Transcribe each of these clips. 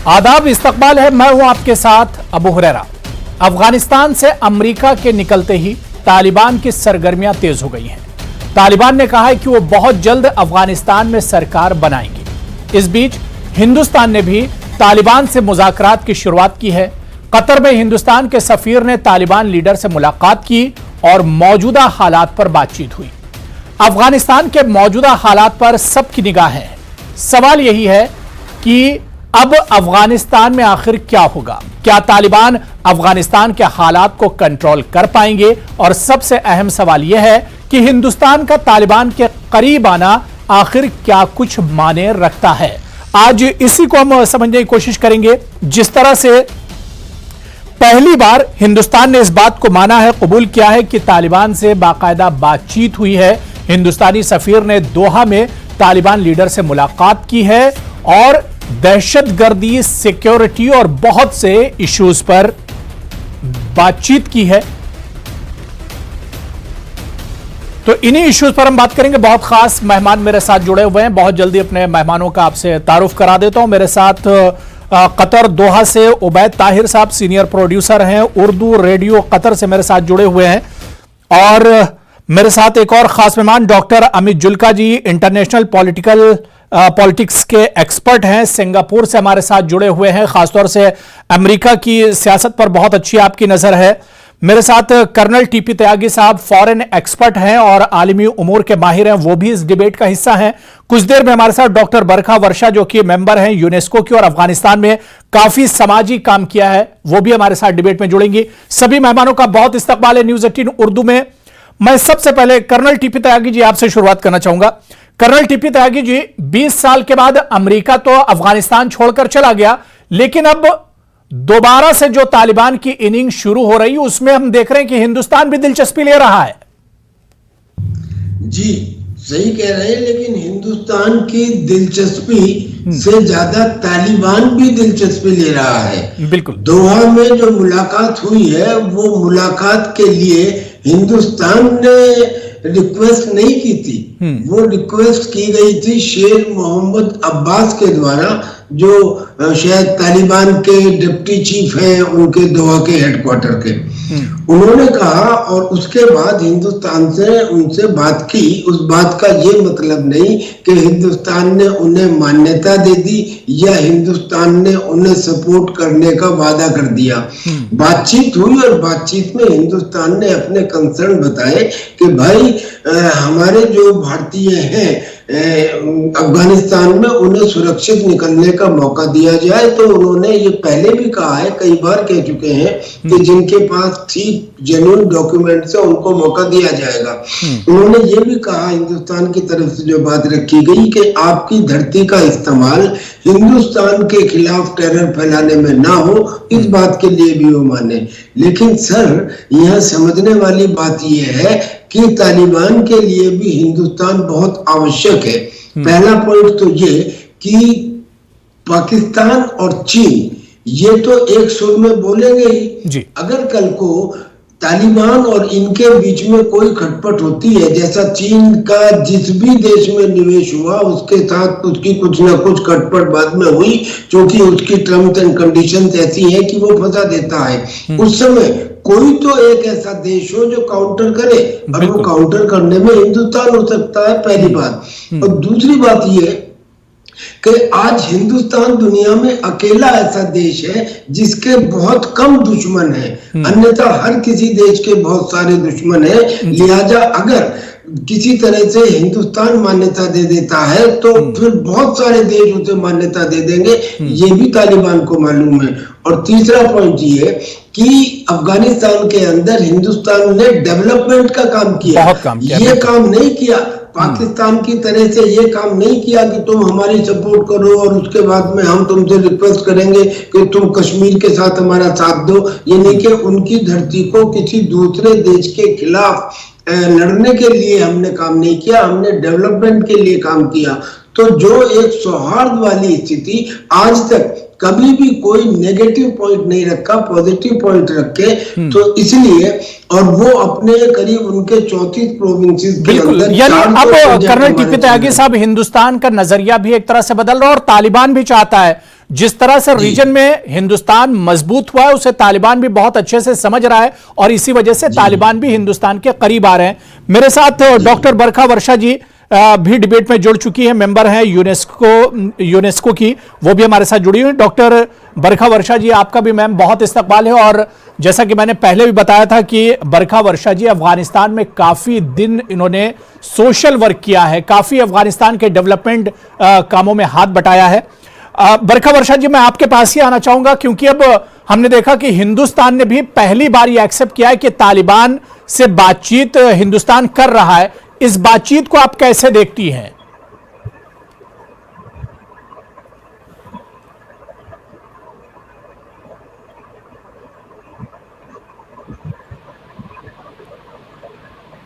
आदाब, इस्तकबाल है। मैं हूं आपके साथ अबू हुरैरा। अफगानिस्तान से अमेरिका के निकलते ही तालिबान की सरगर्मियां तेज हो गई हैं। तालिबान ने कहा है कि वो बहुत जल्द अफगानिस्तान में सरकार बनाएंगे। इस बीच हिंदुस्तान ने भी तालिबान से मुज़ाकरात की शुरुआत की है। कतर में हिंदुस्तान के सफीर ने तालिबान लीडर से मुलाकात की और मौजूदा हालात पर बातचीत हुई। अफगानिस्तान के मौजूदा हालात पर सबकी निगाहें हैं। सवाल यही है कि अब अफगानिस्तान में आखिर क्या होगा? क्या तालिबान अफगानिस्तान के हालात को कंट्रोल कर पाएंगे? और सबसे अहम सवाल यह है कि हिंदुस्तान का तालिबान के करीब आना आखिर क्या कुछ माने रखता है? आज इसी को हम समझने की कोशिश करेंगे। जिस तरह से पहली बार हिंदुस्तान ने इस बात को माना है, कबूल किया है कि तालिबान से बाकायदा बातचीत हुई है। हिंदुस्तानी सफीर ने दोहा में तालिबान लीडर से मुलाकात की है और दहशतगर्दी, सिक्योरिटी और बहुत से इश्यूज पर बातचीत की है। तो इन्हीं इश्यूज पर हम बात करेंगे। बहुत खास मेहमान मेरे साथ जुड़े हुए हैं। बहुत जल्दी अपने मेहमानों का आपसे तारुफ करा देता हूं। मेरे साथ कतर दोहा से उबैद ताहिर साहब सीनियर प्रोड्यूसर हैं, उर्दू रेडियो कतर से मेरे साथ जुड़े हुए हैं। और मेरे साथ एक और खास मेहमान डॉक्टर अमित जुल्का जी, इंटरनेशनल पॉलिटिक्स के एक्सपर्ट हैं, सिंगापुर से हमारे साथ जुड़े हुए हैं। खासतौर से अमेरिका की सियासत पर बहुत अच्छी आपकी नजर है। मेरे साथ कर्नल टीपी त्यागी साहब फॉरेन एक्सपर्ट हैं और आलमी उमूर के माहिर हैं, वो भी इस डिबेट का हिस्सा हैं। कुछ देर में हमारे साथ डॉक्टर बरखा वर्षा जो कि मेंबर हैं यूनेस्को की और अफगानिस्तान में काफी समाजी काम किया है, वो भी हमारे साथ डिबेट में जुड़ेंगी। सभी मेहमानों का बहुत इस्तकबाल है न्यूज 18 उर्दू में। मैं सबसे पहले कर्नल टीपी त्यागी जी आपसे शुरुआत करना चाहूंगा। कर्नल टीपी त्यागी जी, 20 साल के बाद अमेरिका तो अफगानिस्तान छोड़कर चला गया, लेकिन अब दोबारा से जो तालिबान की इनिंग शुरू हो रही है उसमें हम देख रहे हैं कि हिंदुस्तान भी दिलचस्पी ले रहा है। जी सही कह रहे हैं, लेकिन हिंदुस्तान की दिलचस्पी से ज्यादा तालिबान भी दिलचस्पी ले रहा है। बिल्कुल। दोहा में जो मुलाकात हुई है वो मुलाकात के लिए हिंदुस्तान ने रिक्वेस्ट नहीं की थी, वो रिक्वेस्ट की गई थी शेर मोहम्मद अब्बास के द्वारा, जो शायद तालिबान के डिप्टी चीफ हैं उनके दोहा के हेडक्वार्टर के। उन्होंने कहा और उसके बाद हिंदुस्तान से उनसे बात की। उस बात का ये मतलब नहीं कि हिंदुस्तान ने उन्हें मान्यता दे दी या हिंदुस्तान ने उन्हें सपोर्ट करने का वादा कर दिया। बातचीत हुई और बातचीत में हिंदुस्तान ने अपने कंसर्न बताए कि भाई हमारे जो भारतीय हैं अफगानिस्तान में उन्हें सुरक्षित निकलने का मौका दिया जाए। तो उन्होंने ये पहले भी कहा है, कई बार कह चुके हैं कि जिनके पास ठीक जेन्युइन डॉक्यूमेंट्स है उनको मौका दिया जाएगा। उन्होंने ये भी कहा, हिंदुस्तान की तरफ से जो बात रखी गई कि आपकी धरती का इस्तेमाल हिंदुस्तान के खिलाफ टेरर फैलाने में ना हो, इस बात के लिए भी वो माने। लेकिन सर, यहाँ समझने वाली बात यह है कि तालिबान के लिए भी हिंदुस्तान बहुत आवश्यक है। पहला पॉइंट तो ये कि पाकिस्तान और चीन ये तो एक सुर में बोलेंगे ही। अगर कल को तालिबान और इनके बीच में कोई खटपट होती है, जैसा चीन का जिस भी देश में निवेश हुआ उसके साथ उसकी कुछ ना कुछ खटपट बाद में हुई, क्योंकि उसकी टर्म्स एंड कंडीशंस ऐसी हैं कि वो फंसा देता है। उस समय कोई तो एक ऐसा देश हो जो काउंटर करे, और वो काउंटर करने में हिंदुस्तान हो सकता है, पहली बात। और दूसरी बात ये कि आज हिंदुस्तान दुनिया में अकेला ऐसा देश है जिसके बहुत कम दुश्मन हैं, अन्यथा हर किसी देश के बहुत सारे दुश्मन हैं। लिहाजा अगर किसी तरह से हिंदुस्तान मान्यता दे देता है तो फिर बहुत सारे देश उसे मान्यता दे देंगे, ये भी तालिबान को मालूम है। और तीसरा पॉइंट ये कि अफगानिस्तान के अंदर हिंदुस्तान ने डेवलपमेंट का काम किया, ये काम नहीं किया पाकिस्तान की तरह से, ये काम नहीं किया कि तुम हमारी सपोर्ट करो और उसके बाद में हम तुमसे रिक्वेस्ट करेंगे कि तुम कश्मीर के साथ हमारा साथ दो। यानी कि उनकी धरती को किसी दूसरे देश के खिलाफ लड़ने के लिए हमने काम नहीं किया, हमने डेवलपमेंट के लिए काम किया। तो जो एक सौहार्द वाली स्थिति आज तक कभी भी कोई नेगेटिव पॉइंट नहीं रखा, पॉजिटिव पॉइंट रखे, तो इसलिए और वो अपने करीब उनके 34 प्रोविंसेस के अंदर। यानी अब कर्नल टीपी त्यागी साहब, हिंदुस्तान का नजरिया भी एक तरह से बदल रहा है और तालिबान भी चाहता है जिस तरह से रीजन में हिंदुस्तान मजबूत हुआ है उसे तालिबान भी बहुत अच्छे से समझ रहा है और इसी वजह से तालिबान भी हिंदुस्तान के करीब आ रहे हैं। मेरे साथ डॉक्टर बरखा वर्षा जी भी डिबेट में जुड़ चुकी है, मेंबर हैं यूनेस्को की, वो भी हमारे साथ जुड़ी हुई। डॉक्टर बरखा वर्षा जी, आपका भी मैम बहुत इस्तकबाल है। और जैसा कि मैंने पहले भी बताया था कि बरखा वर्षा जी अफगानिस्तान में काफी दिन इन्होंने सोशल वर्क किया है, काफी अफगानिस्तान के डेवलपमेंट कामों में हाथ बटाया है। बरखा वर्षा जी, मैं आपके पास ही आना चाहूंगा क्योंकि अब हमने देखा कि हिंदुस्तान ने भी पहली बार ये एक्सेप्ट किया है कि तालिबान से बातचीत हिंदुस्तान कर रहा है। इस बातचीत को आप कैसे देखती हैं?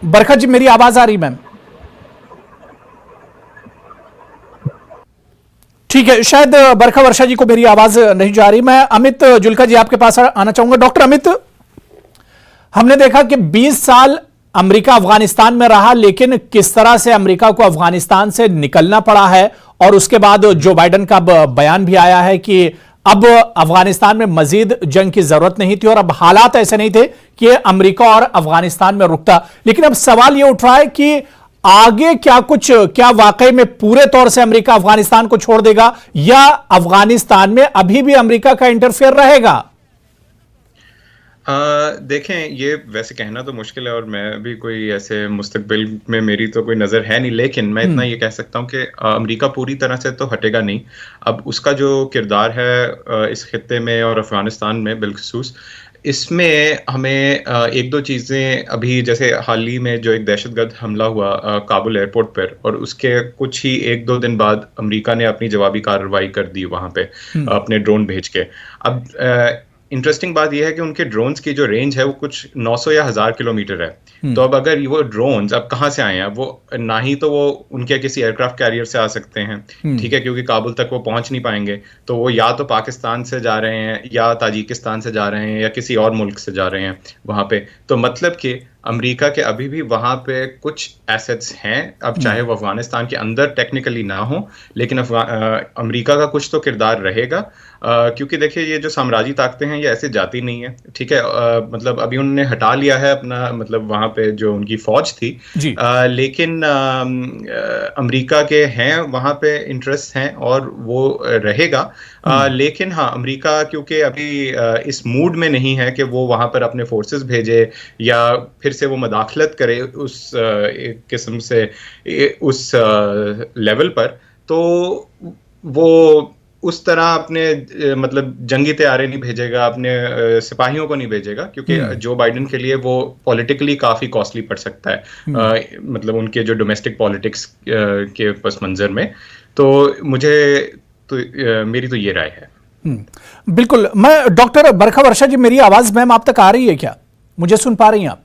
बरखा जी, मेरी आवाज आ रही मैम? ठीक है, शायद बरखा वर्षा जी को मेरी आवाज नहीं जा रही। मैं अमित जुल्का जी आपके पास आना चाहूंगा। डॉक्टर अमित, हमने देखा कि 20 साल अमेरिका अफगानिस्तान में रहा, लेकिन किस तरह से अमेरिका को अफगानिस्तान से निकलना पड़ा है और उसके बाद जो बाइडेन का बयान भी आया है कि अब अफगानिस्तान में मजीद जंग की जरूरत नहीं थी और अब हालात ऐसे नहीं थे कि अमेरिका और अफगानिस्तान में रुकता। लेकिन अब सवाल यह उठ रहा है कि आगे क्या वाकई में पूरे तौर से अमेरिका अफगानिस्तान को छोड़ देगा या अफगानिस्तान में अभी भी अमेरिका का इंटरफेयर रहेगा? देखें, ये वैसे कहना तो मुश्किल है और मैं भी कोई ऐसे मुस्तकबिल में मेरी तो कोई नज़र है नहीं, लेकिन मैं इतना ये कह सकता हूँ कि अमेरिका पूरी तरह से तो हटेगा नहीं। अब उसका जो किरदार है इस खित्ते में और अफगानिस्तान में बिलखसूस, इसमें हमें एक दो चीज़ें अभी, जैसे हाल ही में जो एक दहशतगर्द हमला हुआ काबुल एयरपोर्ट पर, और उसके कुछ ही 1-2 दिन बाद अमेरिका ने अपनी जवाबी कार्रवाई कर दी वहाँ पे अपने ड्रोन भेज के। अब इंटरेस्टिंग बात यह है कि उनके ड्रोन्स की जो रेंज है वो कुछ 900 या 1000 किलोमीटर है। तो अब अगर वो ड्रोन्स अब कहाँ से आए हैं? वो ना ही तो वो उनके किसी एयरक्राफ्ट कैरियर से आ सकते हैं, ठीक है, क्योंकि काबुल तक वो पहुंच नहीं पाएंगे। तो वो या तो पाकिस्तान से जा रहे हैं या ताजिकिस्तान से जा रहे हैं या किसी और मुल्क से जा रहे हैं वहाँ पे। तो मतलब कि अमेरिका के अभी भी वहाँ पे कुछ एसेट्स हैं, अब चाहे वो अफगानिस्तान के अंदर टेक्निकली ना हो, लेकिन अमेरिका का कुछ तो किरदार रहेगा। क्योंकि देखिए, ये जो साम्राज्यी ताकतें हैं ये ऐसे जाती नहीं है, ठीक है। मतलब अभी उन्होंने हटा लिया है अपना, मतलब वहाँ पे जो उनकी फौज थी, लेकिन अमेरिका के हैं वहाँ पे इंटरेस्ट हैं और वो रहेगा। लेकिन हाँ, अमेरिका क्योंकि अभी इस मूड में नहीं है कि वो वहाँ पर अपने फोर्सेस भेजे या फिर से वो मदाखलत करे उस एक किस्म से उस लेवल पर, तो वो उस तरह अपने मतलब जंगी तैयारी नहीं भेजेगा, अपने सिपाहियों को नहीं भेजेगा, क्योंकि जो बाइडेन के लिए वो पॉलिटिकली काफ़ी कॉस्टली पड़ सकता है, मतलब उनके जो डोमेस्टिक पॉलिटिक्स के पस मंजर में। तो मेरी तो ये राय है। बिल्कुल। मैं डॉक्टर बरखा वर्षा जी, मेरी आवाज मैम आप तक आ रही है क्या? मुझे सुन पा रही हैं आप?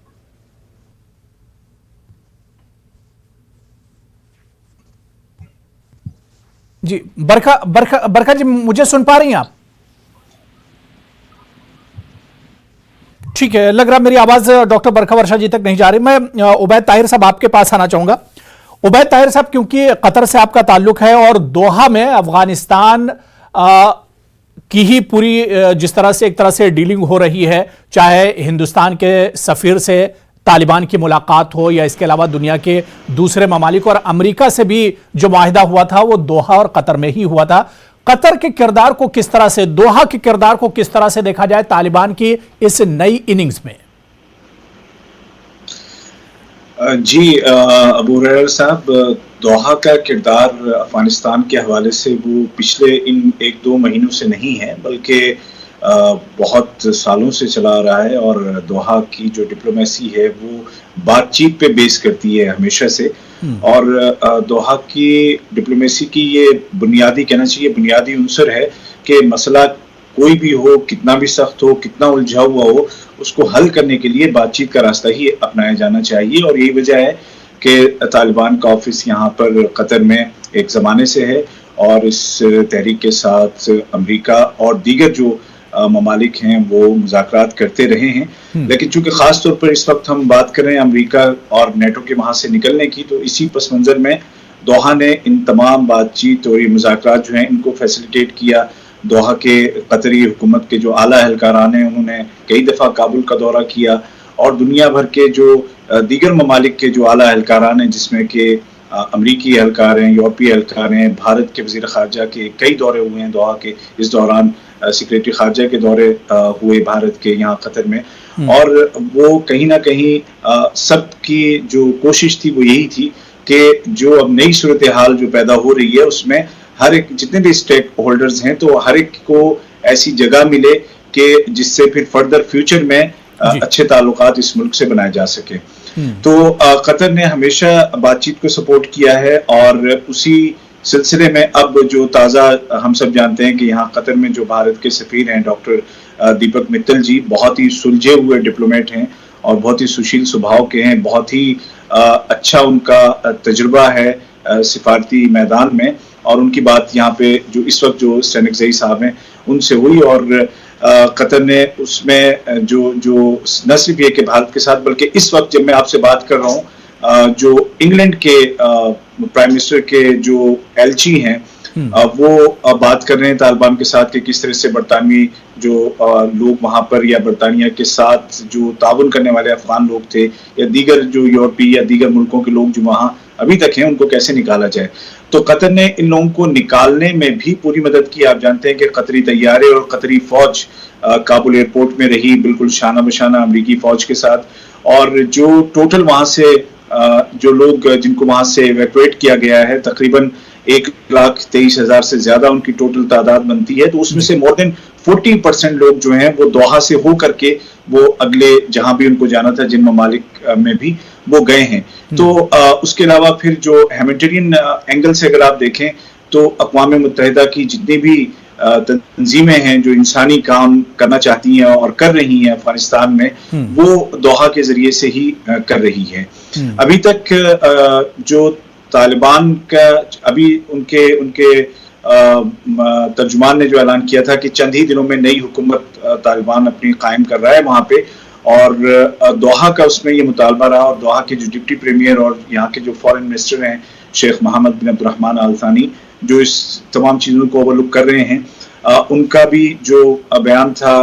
जी, बरखा जी, मुझे सुन पा रही हैं आप? ठीक है, लग रहा मेरी आवाज डॉक्टर बरखा वर्षा जी तक नहीं जा रही। मैं उबैद ताहिर साहब आपके पास आना चाहूंगा। उबैद ताहिर साहब, क्योंकि कतर से आपका ताल्लुक है और दोहा में अफगानिस्तान की ही पूरी जिस तरह से एक तरह से डीलिंग हो रही है, चाहे हिंदुस्तान के सफीर से तालिबान की मुलाकात हो या इसके अलावा दुनिया के दूसरे ममालिक, और अमेरिका से भी जो माहिदा हुआ था वो दोहा और कतर में ही हुआ था। कतर के किरदार को किस तरह से, दोहा के किरदार को किस तरह से देखा जाए तालिबान की इस नई इनिंग्स में? जी अबू हुरैरा साहब, दोहा का किरदार अफगानिस्तान के हवाले से वो पिछले इन 1-2 महीनों से नहीं है, बल्कि बहुत सालों से चला आ रहा है। और दोहा की जो डिप्लोमेसी है वो बातचीत पे बेस करती है हमेशा से। और दोहा की डिप्लोमेसी की ये बुनियादी, कहना चाहिए बुनियादी उनसर है कि मसला कोई भी हो, कितना भी सख्त हो, कितना उलझा हुआ हो, उसको हल करने के लिए बातचीत का रास्ता ही अपनाया जाना चाहिए। और यही वजह है कि तालिबान का ऑफिस यहाँ पर कतर में एक ज़माने से है और इस तहरीक के साथ अमेरिका और दीगर जो ममालिक हैं वो मुज़ाकरात करते रहे हैं। लेकिन चूंकि ख़ास तौर पर इस वक्त हम बात कर रहे हैं अमेरिका और नेटो के वहाँ से निकलने की, तो इसी पस मंज़र में दोहा ने इन तमाम बातचीत और ये मुज़ाकरात जो हैं इनको फैसिलिटेट किया। दोहा के कतरी हुकूमत के जो आला एहलकारान हैं उन्होंने कई दफ़ा काबुल का दौरा किया, और दुनिया भर के जो दीगर ममालिक के जो आला एहलकारान हैं, जिसमें कि अमरीकी एहलकार हैं, यूरोपीय एहलकार हैं, भारत के वज़ीर ख़ारजा के कई दौरे हुए हैं दोहा के। इस दौरान सेक्रेटरी ख़ारजा के दौरे हुए भारत के यहाँ कतर में, और वो कहीं ना कहीं सबकी जो कोशिश थी वो यही थी कि जो अब नई सूरत हाल जो पैदा हो रही है उसमें हर एक, जितने भी स्टेक होल्डर्स हैं, तो हर एक को ऐसी जगह मिले कि जिससे फिर फर्दर फ्यूचर में अच्छे ताल्लुकात इस मुल्क से बनाए जा सके। तो कतर ने हमेशा बातचीत को सपोर्ट किया है, और उसी सिलसिले में अब जो ताज़ा हम सब जानते हैं कि यहाँ कतर में जो भारत के सफीर हैं डॉक्टर दीपक मित्तल जी, बहुत ही सुलझे हुए डिप्लोमेट हैं और बहुत ही सुशील स्वभाव के हैं। बहुत ही अच्छा उनका तजुर्बा है सिफारती मैदान में, और उनकी बात यहाँ पे जो इस वक्त जो स्टेनिक ज़ई साहब हैं उनसे हुई, और कतर ने उसमें जो न सिर्फ ये कि भारत के साथ, बल्कि इस वक्त जब मैं आपसे बात कर रहा हूँ जो इंग्लैंड के प्राइम मिनिस्टर के जो एलची हैं वो बात कर रहे हैं तालिबान के साथ कि किस तरह से बरतानवी जो लोग वहाँ पर या बरतानिया के साथ जो ताउन करने वाले अफगान लोग थे, या दीगर जो यूरोपीय या दीगर मुल्कों के लोग जो वहाँ अभी तक हैं, उनको कैसे निकाला जाए। तो कतर ने इन लोगों को निकालने में भी पूरी मदद की। आप जानते हैं कि कतरी तैयारे और कतरी फौज काबुल एयरपोर्ट में रही, बिल्कुल शाना बशाना अमरीकी फौज के साथ, और जो टोटल वहाँ से जो लोग जिनको वहाँ से इवैक्यूएट किया गया है, तकरीबन 1,23,000 से ज्यादा उनकी टोटल तादाद बनती है। तो उसमें से मोर देन 40% लोग जो हैं वो दोहा से हो करके वो अगले जहां भी उनको जाना था, जिन ममालिक में भी वो गए हैं। तो उसके अलावा फिर जो ह्यूमैनिटेरियन एंगल से अगर आप देखें तो अक़वाम मुत्तहिदा की जितनी भी तंजीमें हैं जो इंसानी काम करना चाहती हैं और कर रही हैं अफगानिस्तान में, वो दोहा के जरिए से ही कर रही है। अभी तक जो तालिबान का अभी उनके तर्जुमान ने जो ऐलान किया था कि चंद ही दिनों में नई हुकूमत तालिबान अपनी कायम कर रहा है वहाँ पे, और दोहा का उसमें ये मुतालबा रहा, और दोहा के जो डिप्टी प्रीमियर और यहाँ के जो फॉरेन मिनिस्टर हैं शेख मोहम्मद बिन अब्दुर्रहमान अल थानी, जो इस तमाम चीज़ों को ओवरलुक कर रहे हैं, उनका भी जो बयान था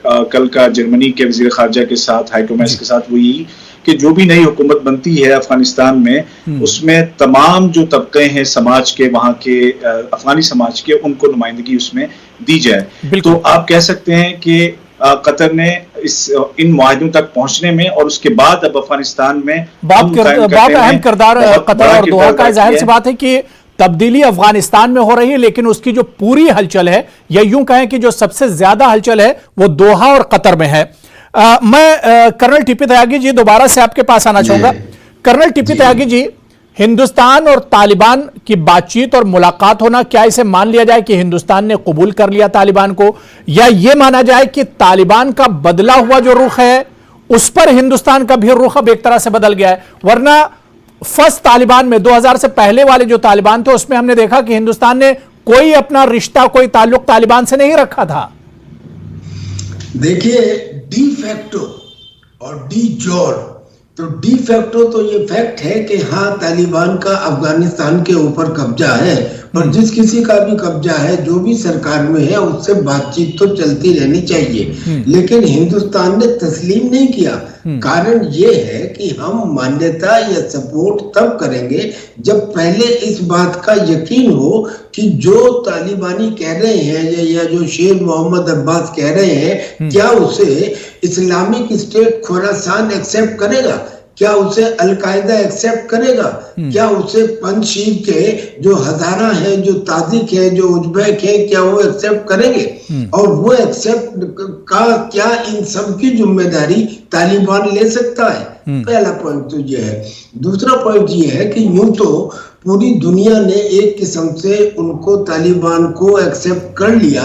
कल का जर्मनी के वज़ीर ख़ारजा के साथ, हाइको मैस के साथ, वो यही कि जो भी नई हुकूमत बनती है अफगानिस्तान में उसमें तमाम जो तबके हैं समाज के, वहाँ के अफगानी समाज के, उनको नुमाइंदगी उसमें दी जाए। तो आप कह सकते हैं कि कतर ने इन मुआहदों तक पहुंचने में और उसके बाद अब अफगानिस्तान में बहुत अहम किरदार कतर और दोहा का। जाहिर सी बात है कि तब्दीली अफगानिस्तान में हो रही है, लेकिन उसकी जो पूरी हलचल है, या यूं कहें कि जो सबसे ज्यादा हलचल है, वो दोहा और कतर में है। मैं कर्नल टीपी त्यागी जी दोबारा से आपके पास आना चाहूंगा। कर्नल टीपी त्यागी जी, हिंदुस्तान और तालिबान की बातचीत और मुलाकात होना, क्या इसे मान लिया जाए कि हिंदुस्तान ने कबूल कर लिया तालिबान को, या यह माना जाए कि तालिबान का बदला हुआ जो रुख है उस पर हिंदुस्तान का भी रुख अब एक तरह से बदल गया है? वरना फर्स्ट तालिबान में 2000 से पहले वाले जो तालिबान थे उसमें हमने देखा कि हिंदुस्तान ने कोई अपना रिश्ता, कोई ताल्लुक तालिबान से नहीं रखा था। देखिए, डी फैक्टो और डी जोर, तो डी फैक्टो तो ये फैक्ट है कि हाँ तालिबान का अफगानिस्तान के ऊपर कब्जा है, और जिस किसी का भी कब्जा है, जो भी सरकार में है, उससे बातचीत तो चलती रहनी चाहिए। लेकिन हिंदुस्तान ने तस्लीम नहीं किया। कारण ये है कि हम मान्यता या सपोर्ट तब करेंगे जब पहले इस बात का यकीन हो कि जो तालिबानी कह रहे हैं या जो शेर मोहम्मद अब्बास कह रहे हैं, क्या उसे इस्लामिक स्टेट खुरासान एक्सेप्ट करेगा, क्या उसे अलकायदा एक्सेप्ट करेगा, क्या उसे पंजशीर के जो हजारा है, जो ताजिक है, जो उज्बेक है, क्या वो एक्सेप्ट करेंगे? और वो एक्सेप्ट का क्या इन सब की जिम्मेदारी तालिबान ले सकता है? पहला पॉइंट तो ये है। दूसरा पॉइंट ये है कि यूं तो पूरी दुनिया ने एक किस्म से उनको तालिबान को एक्सेप्ट कर लिया।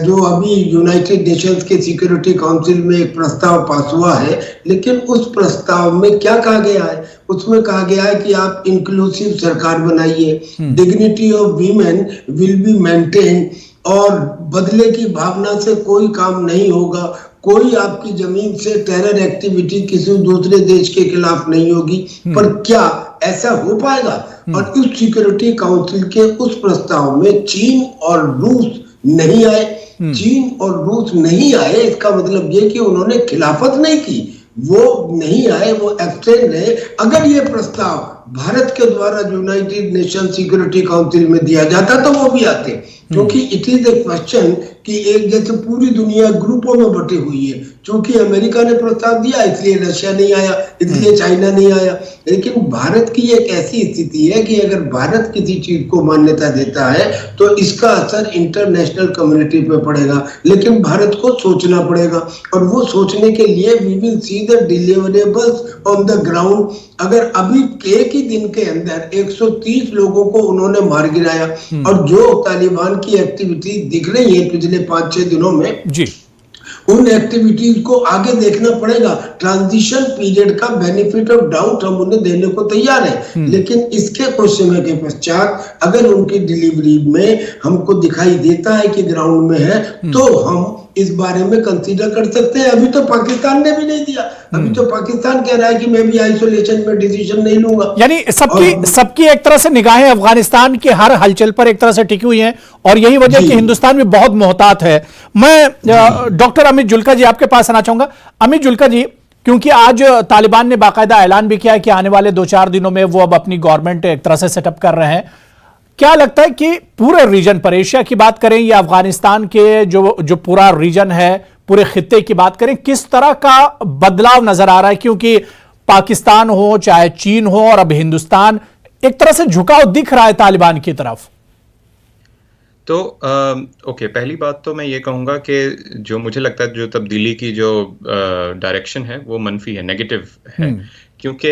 जो अभी यूनाइटेड नेशंस के सिक्योरिटी काउंसिल में एक प्रस्ताव पास हुआ है, लेकिन उस प्रस्ताव में क्या कहा गया है? उसमें कहा गया है कि आप इंक्लूसिव सरकार बनाइए, dignity of women will be maintain, और बदले की भावना से कोई काम नहीं होगा, कोई आपकी जमीन से टेरर एक्टिविटी किसी दूसरे देश के खिलाफ नहीं होगी। पर क्या ऐसा हो पाएगा? और उस सिक्योरिटी काउंसिल के उस प्रस्ताव में चीन और रूस नहीं आए, चीन और रूस नहीं आए, इसका मतलब ये कि उन्होंने खिलाफत नहीं की, वो नहीं आए, वो एब्स्टेन रहे। अगर ये प्रस्ताव भारत के द्वारा यूनाइटेड नेशन सिक्योरिटी काउंसिल में दिया जाता तो वो भी आते, क्योंकि इट इज ए क्वेश्चन कि एक जैसे पूरी दुनिया ग्रुपों में बटी हुई है। क्योंकि अमेरिका ने प्रस्ताव दिया इसलिए रशिया नहीं आया, इसलिए चाइना नहीं आया। लेकिन भारत की एक ऐसी स्थिति है कि अगर भारत किसी चीज को मान्यता देता है तो इसका असर इंटरनेशनल कम्युनिटी पे पड़ेगा, लेकिन भारत को सोचना पड़ेगा, और वो सोचने के लिए we will see the deliverables on the ground. अगर अभी एक ही दिन के अंदर 130 लोगों को उन्होंने मार गिराया, और जो तालिबान की एक्टिविटी दिख रही है पिछले 5-6 दिनों में जी, उन एक्टिविटीज को आगे देखना पड़ेगा। ट्रांजिशन पीरियड का बेनिफिट ऑफ डाउट हम उन्हें देने को तैयार है, लेकिन इसके कुछ समय के पश्चात अगर उनकी डिलीवरी में हमको दिखाई देता है कि ग्राउंड में है, तो हम इस बारे में कंसीडर कर सकते हैं। अभी तो पाकिस्तान ने भी नहीं दिया, अभी तो पाकिस्तान कह रहा है कि मैं भी आइसोलेशन में डिसीजन नहीं लूंगा। यानी सबकी एक तरह से निगाहें अफगानिस्तान की हर हलचल पर एक तरह से टिकी हुई हैं, और यही वजह कि हिंदुस्तान में बहुत मोहतात है। मैं डॉक्टर अमित जुल्का जी आपके पास आना चाहूंगा। अमित जुल्का जी, क्योंकि आज तालिबान ने बाकायदा ऐलान भी किया है कि आने वाले 2-4 दिनों में वो अब अपनी गवर्नमेंट एक तरह से सेटअप कर रहे हैं, क्या लगता है कि पूरे रीजन पर, एशिया की बात करें या अफगानिस्तान के जो पूरा रीजन है, पूरे खित्ते की बात करें, किस तरह का बदलाव नजर आ रहा है? क्योंकि पाकिस्तान हो चाहे चीन हो और अब हिंदुस्तान, एक तरह से झुकाव दिख रहा है तालिबान की तरफ। तो ओके, पहली बात तो मैं ये कहूँगा कि जो मुझे लगता है जो तब्दीली की जो डायरेक्शन है वो मनफी है, नेगेटिव है। क्योंकि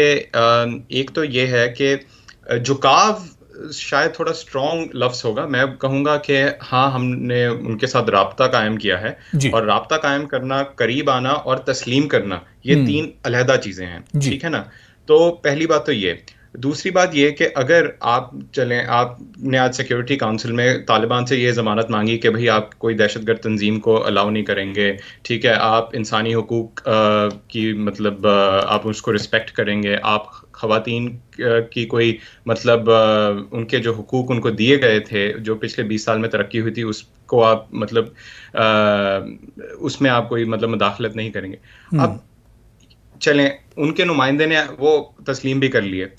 एक तो ये है कि झुकाव शायद थोड़ा स्ट्रॉन्ग लफ्ज होगा, मैं कहूँगा कि हाँ, हमने उनके साथ राब्ता कायम किया है, और राब्ता कायम करना, करीब आना और तस्लीम करना, ये 3 अलहदा चीज़ें हैं, ठीक है ना। तो पहली बात तो ये। दूसरी बात ये कि अगर आप चलें, आपने आज सिक्योरिटी काउंसिल में तालिबान से ये ज़मानत मांगी कि भाई आप कोई दहशतगर्द तंजीम को अलाउ नहीं करेंगे, ठीक है, आप इंसानी हुकूक की मतलब आप उसको रिस्पेक्ट करेंगे, आप ख़वातीन की कोई मतलब उनके जो हुकूक उनको दिए गए थे, जो पिछले 20 साल में तरक्की हुई थी, उसको आप मतलब उसमें आप कोई मतलब मुदाखलत नहीं करेंगे। अब चलें, उनके नुमाइंदे ने वो तस्लीम भी कर लिए।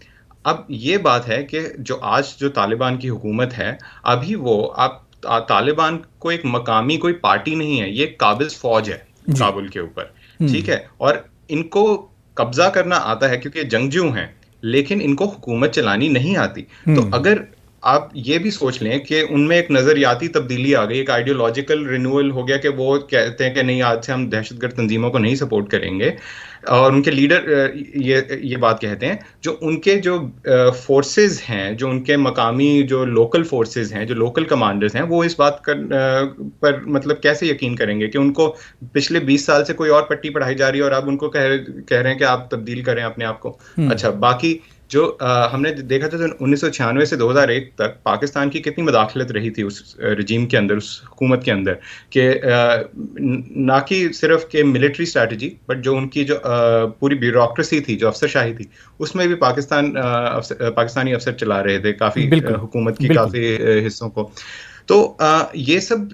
अब ये बात है कि जो तालिबान की हुकूमत है, अभी वो आप तालिबान को एक मकामी कोई पार्टी नहीं है, ये काबिज फौज है काबुल के ऊपर, ठीक है, और इनको कब्जा करना आता है क्योंकि जंगजू हैं, लेकिन इनको हुकूमत चलानी नहीं आती। तो अगर आप ये भी सोच लें कि उनमें एक नजरियाती तब्दीली आ गई, एक आइडियोलॉजिकल रिन्यूअल हो गया कि वो कहते हैं कि नहीं, आज से हम दहशतगर्द तंजीमों को नहीं सपोर्ट करेंगे, और उनके लीडर ये बात कहते हैं, जो उनके जो फोर्सेस हैं, जो उनके मकामी जो लोकल फोर्सेस हैं, जो लोकल कमांडर्स हैं, वो इस बात पर मतलब कैसे यकीन करेंगे कि उनको पिछले 20 साल से कोई और पट्टी पढ़ाई जा रही है और अब उनको कह रहे हैं कि आप तब्दील करें अपने आप को। अच्छा, बाकी जो हमने देखा था, 1996 से 2001 तक पाकिस्तान की कितनी मदाखलत रही थी उस रजीम के अंदर, उस हुकूमत के अंदर, कि ना कि सिर्फ के मिलिट्री स्ट्रैटेजी, बट जो उनकी जो पूरी ब्यूरोक्रेसी थी, जो अफसरशाही थी, उसमें भी पाकिस्तानी अफसर चला रहे थे काफ़ी हुकूमत की काफ़ी हिस्सों को। तो ये सब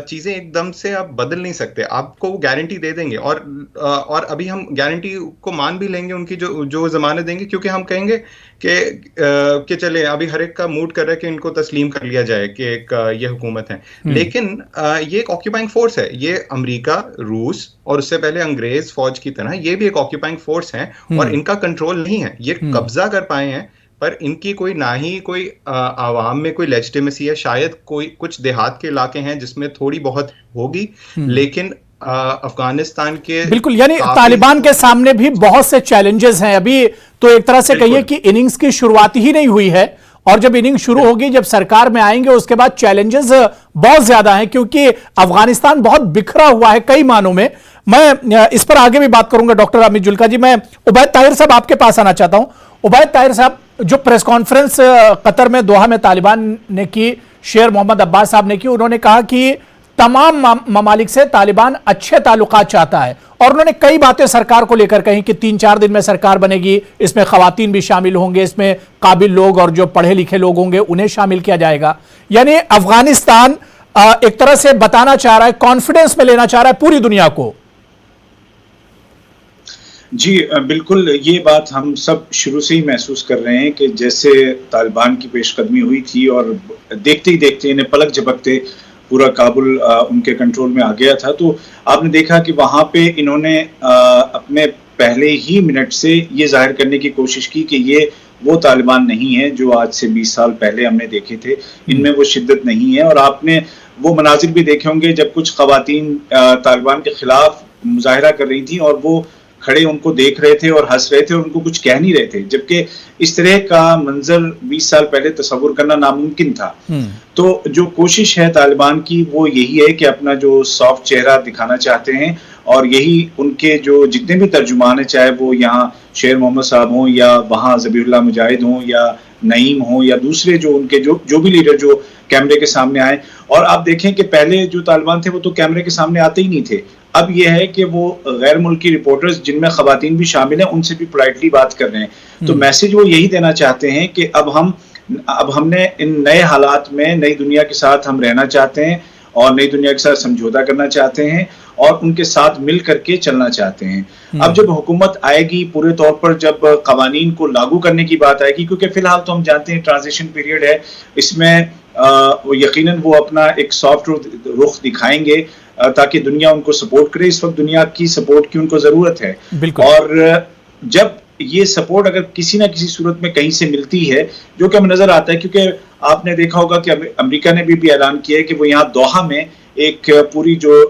चीज़ें एकदम से आप बदल नहीं सकते, आपको वो गारंटी दे देंगे, और अभी हम गारंटी को मान भी लेंगे, उनकी जो ज़मानत देंगे, क्योंकि हम कहेंगे कि चले, अभी हर एक का मूड कर रहा है कि इनको तस्लीम कर लिया जाए कि एक ये हुकूमत है, लेकिन ये एक ऑक्यूपाइंग फोर्स है। ये अमेरिका, रूस और उससे पहले अंग्रेज फौज की तरह ये भी एक ऑक्यूपाइंग फोर्स है, और इनका कंट्रोल नहीं है, ये कब्जा कर पाए हैं, पर इनकी कोई ना ही कोई आवाम में कोई लेजिटिमेसी है। शायद कोई कुछ देहात के इलाके हैं जिसमें थोड़ी बहुत होगी, लेकिन अफगानिस्तान के बिल्कुल, यानी तालिबान के सामने भी बहुत से चैलेंजेस हैं। अभी तो एक तरह से कहिए कि इनिंग्स की शुरुआत ही नहीं हुई है, और जब इनिंग शुरू होगी, जब सरकार में आएंगे, उसके बाद चैलेंजेस बहुत ज्यादा हैं, क्योंकि अफगानिस्तान बहुत बिखरा हुआ है कई मानों में। मैं इस पर आगे भी बात करूंगा डॉक्टर अमित जुल्का जी। मैं उबैद ताहिर साहब आपके पास आना चाहता हूं। उबैद ताहिर साहब, जो प्रेस कॉन्फ्रेंस कतर में, दोहा में तालिबान ने की, शेर मोहम्मद अब्बास साहब ने की, उन्होंने कहा कि तमाम ममालिक से तालिबान अच्छे ताल्लुकात चाहता है, और उन्होंने कई बातें सरकार को लेकर कही कि 3-4 दिन में सरकार बनेगी, इसमें खवातीन भी शामिल होंगे, इसमें काबिल लोग और जो पढ़े लिखे लोग होंगे उन्हें शामिल किया जाएगा। यानी अफगानिस्तान एक तरह से बताना चाह रहा है, कॉन्फिडेंस में लेना चाह रहा है पूरी दुनिया को। जी बिल्कुल, ये बात हम सब शुरू से ही महसूस कर रहे हैं कि जैसे तालिबान की पेशकदमी हुई थी और देखते ही देखते इन्हें पलक झपकते पूरा काबुल उनके कंट्रोल में आ गया था, तो आपने देखा कि वहाँ पे इन्होंने अपने पहले ही मिनट से ये जाहिर करने की कोशिश की कि ये वो तालिबान नहीं है जो आज से 20 साल पहले हमने देखे थे, इनमें वो शिद्दत नहीं है। और आपने वो मनाजिर भी देखे होंगे जब कुछ खवातीन तालिबान के खिलाफ मुजाहिरा कर रही थी और वो खड़े उनको देख रहे थे और हंस रहे थे और उनको कुछ कह नहीं रहे थे, जबकि इस तरह का मंजर 20 साल पहले तस्वुर करना नामुमकिन था। तो जो कोशिश है तालिबान की वो यही है कि अपना जो सॉफ्ट चेहरा दिखाना चाहते हैं और यही उनके जो जितने भी तर्जुमान हैं, चाहे वो यहाँ शेर मोहम्मद साहब हों या वहाँ ज़बीहुल्लाह मुजाहिद हों या नईम हों या दूसरे जो उनके जो भी लीडर जो कैमरे के सामने आए। और आप देखें कि पहले जो तालिबान थे वो तो कैमरे के सामने आते ही नहीं थे, अब यह है कि वो गैर मुल्की रिपोर्टर्स जिनमें खवातीन भी शामिल हैं उनसे भी पोलाइटली बात कर रहे हैं। तो मैसेज वो यही देना चाहते हैं कि अब हमने इन नए हालात में नई दुनिया के साथ हम रहना चाहते हैं और नई दुनिया के साथ समझौता करना चाहते हैं और उनके साथ मिल करके चलना चाहते हैं। अब जब हुकूमत आएगी पूरे तौर पर, जब कवानीन को लागू करने की बात आएगी, क्योंकि फिलहाल तो हम जानते हैं ट्रांजिशन पीरियड है, इसमें यकीनन वो अपना एक सॉफ्ट रुख दिखाएंगे ताकि दुनिया उनको सपोर्ट करे। इस वक्त दुनिया की सपोर्ट की उनको जरूरत है और जब ये सपोर्ट अगर किसी ना किसी सूरत में कहीं से मिलती है, जो कि हमें नजर आता है, क्योंकि आपने देखा होगा कि अमेरिका ने भी ऐलान किया है कि वो यहाँ दोहा में एक पूरी जो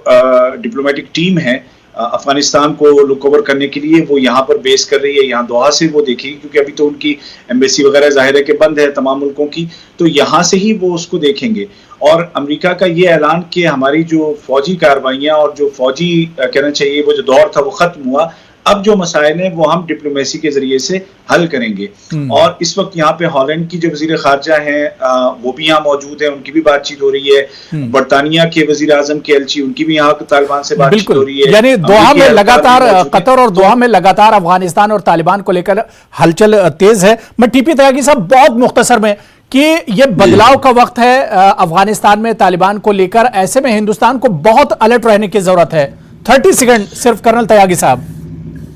डिप्लोमेटिक टीम है अफगानिस्तान को लुक ओवर करने के लिए वो यहाँ पर बेस कर रही है, यहाँ दोहा से वो देखेगी, क्योंकि अभी तो उनकी एम्बेसी वगैरह जाहिर है कि बंद है तमाम मुल्कों की, तो यहाँ से ही वो उसको देखेंगे। और अमेरिका का ये ऐलान कि हमारी जो फौजी कार्रवाइयाँ और जो फौजी कहना चाहिए वो जो दौर था वो खत्म हुआ, अब जो मसाइल हैं वो हम डिप्लोमेसी के जरिए से हल करेंगे। और इस वक्त यहाँ पे हॉलैंड की जो वजीर खारजा हैं वो भी यहाँ मौजूद है, उनकी भी बातचीत हो रही है। बरतानिया के वजीर आजम के एलची उनकी भी यहाँ तालिबान से बातचीत हो रही है। यानी दोहा में लगातार कतर और दोहा में लगातार अफगानिस्तान और तालिबान को लेकर हलचल तेज है। मैं टीपी त्यागी साहब बहुत मुख्तसर में कि ये बदलाव का वक्त है अफगानिस्तान में तालिबान को लेकर, ऐसे में हिंदुस्तान को बहुत अलर्ट रहने की जरूरत है। 30 सेकंड सिर्फ कर्नल त्यागी साहब।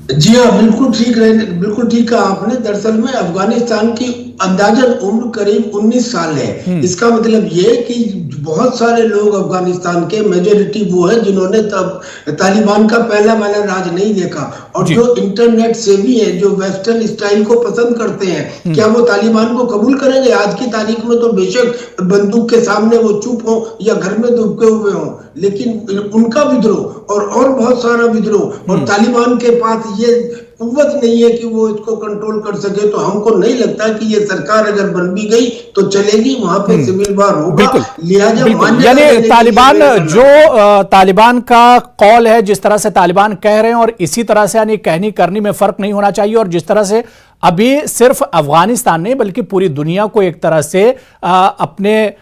जी हाँ, बिल्कुल ठीक कहा आपने। दरअसल में अफगानिस्तान की अंदाजन उम्र करीब 19 साल है। इसका मतलब ये कि बहुत सारे लोग अफगानिस्तान के मेजोरिटी वो है जिन्होंने तब तालिबान का पहला वाला राज नहीं देखा, और जो इंटरनेट सेवी है, जो वेस्टर्न स्टाइल को पसंद करते हैं, क्या वो तालिबान को कबूल करेंगे? आज की तारीख में तो बेशक बंदूक के सामने वो चुप हो या घर में दुबके हुए हो, लेकिन उनका विद्रोह और बहुत सारा विद्रोह, और तालिबान के पास ये कुव्वत नहीं है कि वो इसको कंट्रोल कर सके। तो हमको नहीं लगता कि ये सरकार अगर बन भी गई तो चलेगी, वहां पे सिविल वार होगा। लिहाजा यानी तालिबान जो तालिबान का कौल है, जिस तरह से तालिबान कह रहे हैं और इसी तरह से यानी कहनी करनी में फर्क नहीं होना चाहिए, और जिस तरह से अभी सिर्फ अफगानिस्तान नहीं बल्कि पूरी दुनिया को एक तरह से अपने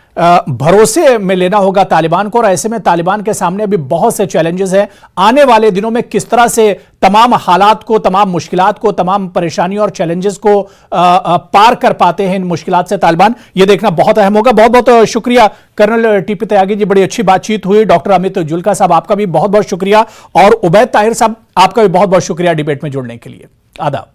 भरोसे में लेना होगा तालिबान को। और ऐसे में तालिबान के सामने अभी बहुत से चैलेंजेस हैं। आने वाले दिनों में किस तरह से तमाम हालात को, तमाम मुश्किलात को, तमाम परेशानियों और चैलेंजेस को पार कर पाते हैं इन मुश्किलात से तालिबान, ये देखना बहुत अहम होगा। बहुत बहुत शुक्रिया कर्नल टीपी त्यागी जी, बड़ी अच्छी बातचीत हुई। डॉक्टर अमित जुल्का साहब आपका भी बहुत बहुत शुक्रिया, और उबैद ताहिर साहब आपका भी बहुत बहुत शुक्रिया डिबेट में जुड़ने के लिए। आदाब।